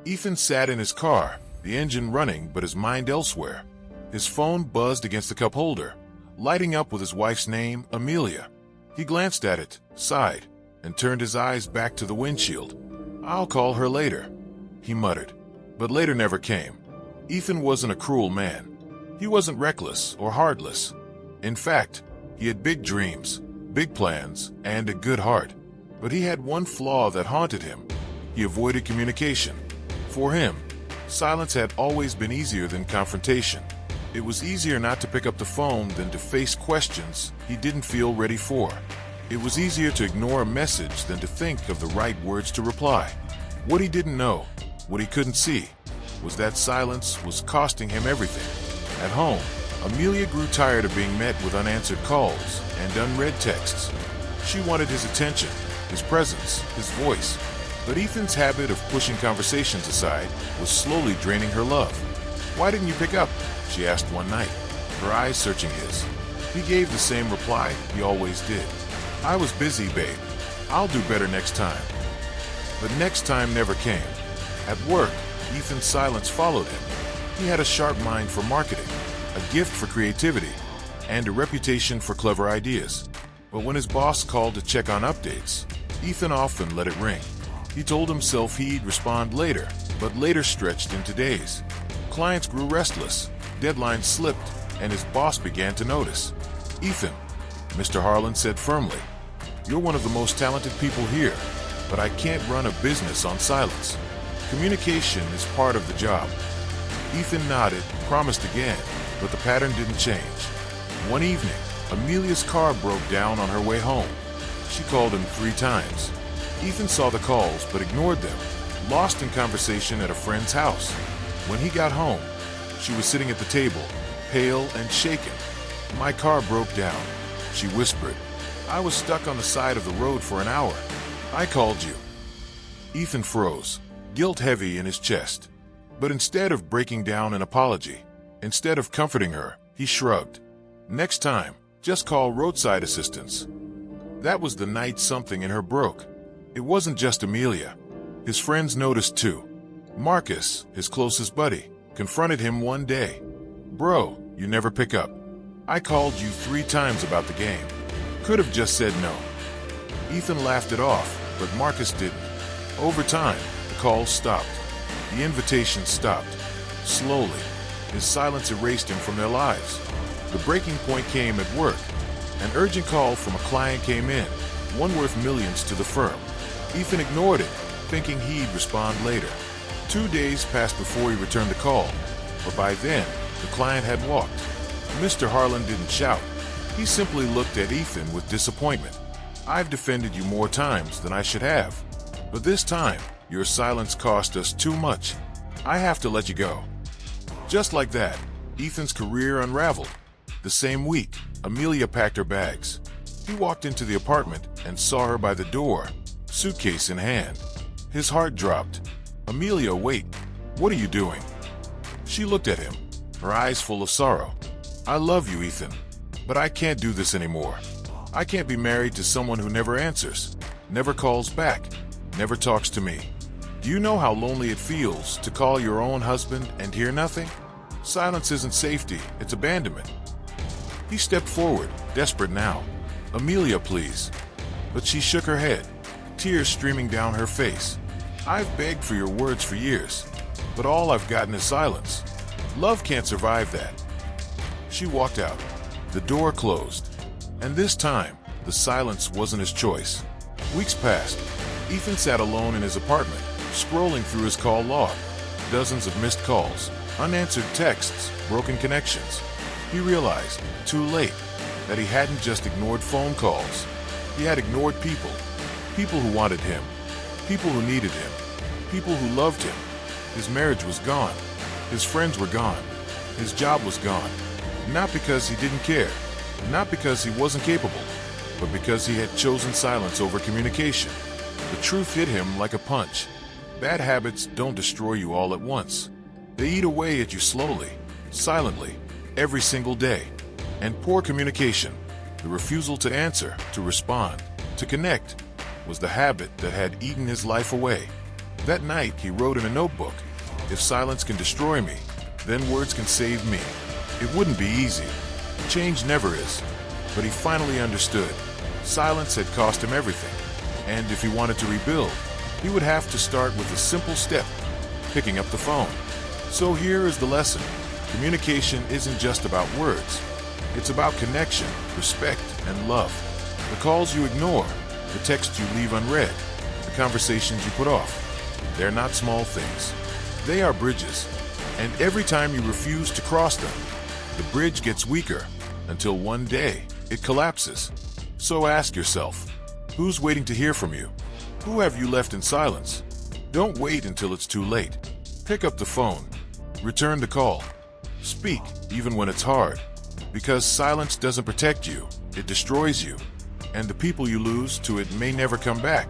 Ethan sat in his car, the engine running but his mind elsewhere. His phone buzzed against the cup holder, lighting up with his wife's name, Amelia. He glanced at it, sighed, and turned his eyes back to the windshield. "I'll call her later," he muttered. But later never came. Ethan wasn't a cruel man. He wasn't reckless or heartless. In fact, he had big dreams, big plans, and a good heart. But he had one flaw that haunted him. He avoided communication. For him, silence had always been easier than confrontation. It was easier not to pick up the phone than to face questions he didn't feel ready for. It was easier to ignore a message than to think of the right words to reply. What he didn't know, what he couldn't see, was that silence was costing him everything. At home, Amelia grew tired of being met with unanswered calls and unread texts. She wanted his attention, his presence, his voice. But Ethan's habit of pushing conversations aside was slowly draining her love. "Why didn't you pick up?" she asked one night, her eyes searching his. He gave the same reply he always did. "I was busy, babe. I'll do better next time." But next time never came. At work, Ethan's silence followed him. He had a sharp mind for marketing, a gift for creativity, and a reputation for clever ideas. But when his boss called to check on updates, Ethan often let it ring. He told himself he'd respond later, but later stretched into days. Clients grew restless, deadlines slipped, and his boss began to notice. "Ethan," Mr. Harlan said firmly, "you're one of the most talented people here, but I can't run a business on silence. Communication is part of the job." Ethan nodded, promised again, but the pattern didn't change. One evening, Amelia's car broke down on her way home. She called him 3 times. Ethan saw the calls but ignored them, lost in conversation at a friend's house. When he got home, she was sitting at the table, pale and shaken. "My car broke down," she whispered. "I was stuck on the side of the road for an hour. I called you." Ethan froze, guilt heavy in his chest. But instead of breaking down an apology, instead of comforting her, he shrugged. "Next time, just call roadside assistance." That was the night something in her broke. It wasn't just Amelia. His friends noticed too. Marcus, his closest buddy, confronted him one day. "Bro, you never pick up. I called you 3 times about the game. Could have just said no." Ethan laughed it off, but Marcus didn't. Over time, the calls stopped. The invitations stopped. Slowly, his silence erased him from their lives. The breaking point came at work. An urgent call from a client came in, one worth millions to the firm. Ethan ignored it, thinking he'd respond later. 2 days passed before he returned the call, but by then, the client had walked. Mr. Harlan didn't shout. He simply looked at Ethan with disappointment. "I've defended you more times than I should have. But this time, your silence cost us too much. I have to let you go." Just like that, Ethan's career unraveled. The same week, Amelia packed her bags. He walked into the apartment and saw her by the door, suitcase in hand. His heart dropped. "Amelia, wait. What are you doing?" She looked at him, her eyes full of sorrow. "I love you, Ethan, but I can't do this anymore. I can't be married to someone who never answers, never calls back, never talks to me. Do you know how lonely it feels to call your own husband and hear nothing? Silence isn't safety, it's abandonment." He stepped forward, desperate now. "Amelia, please." But she shook her head, tears streaming down her face. "I've begged for your words for years, but all I've gotten is silence. Love can't survive that." She walked out. The door closed. And this time, the silence wasn't his choice. Weeks passed. Ethan sat alone in his apartment, scrolling through his call log. Dozens of missed calls, unanswered texts, broken connections. He realized, too late, that he hadn't just ignored phone calls. He had ignored people. People who wanted him. People who needed him. People who loved him. His marriage was gone. His friends were gone. His job was gone. Not because he didn't care. Not because he wasn't capable. But because he had chosen silence over communication. The truth hit him like a punch. Bad habits don't destroy you all at once. They eat away at you slowly, silently, every single day. And poor communication, the refusal to answer, to respond, to connect, was the habit that had eaten his life away. That night, he wrote in a notebook, "If silence can destroy me, then words can save me." It wouldn't be easy. Change never is. But he finally understood. Silence had cost him everything. And if he wanted to rebuild, he would have to start with a simple step, picking up the phone. So here is the lesson. Communication isn't just about words. It's about connection, respect, and love. The calls you ignore, the texts you leave unread, the conversations you put off. They're not small things. They are bridges. And every time you refuse to cross them, the bridge gets weaker until one day it collapses. So ask yourself, who's waiting to hear from you? Who have you left in silence? Don't wait until it's too late. Pick up the phone. Return the call. Speak, even when it's hard. Because silence doesn't protect you, it destroys you. And the people you lose to it may never come back.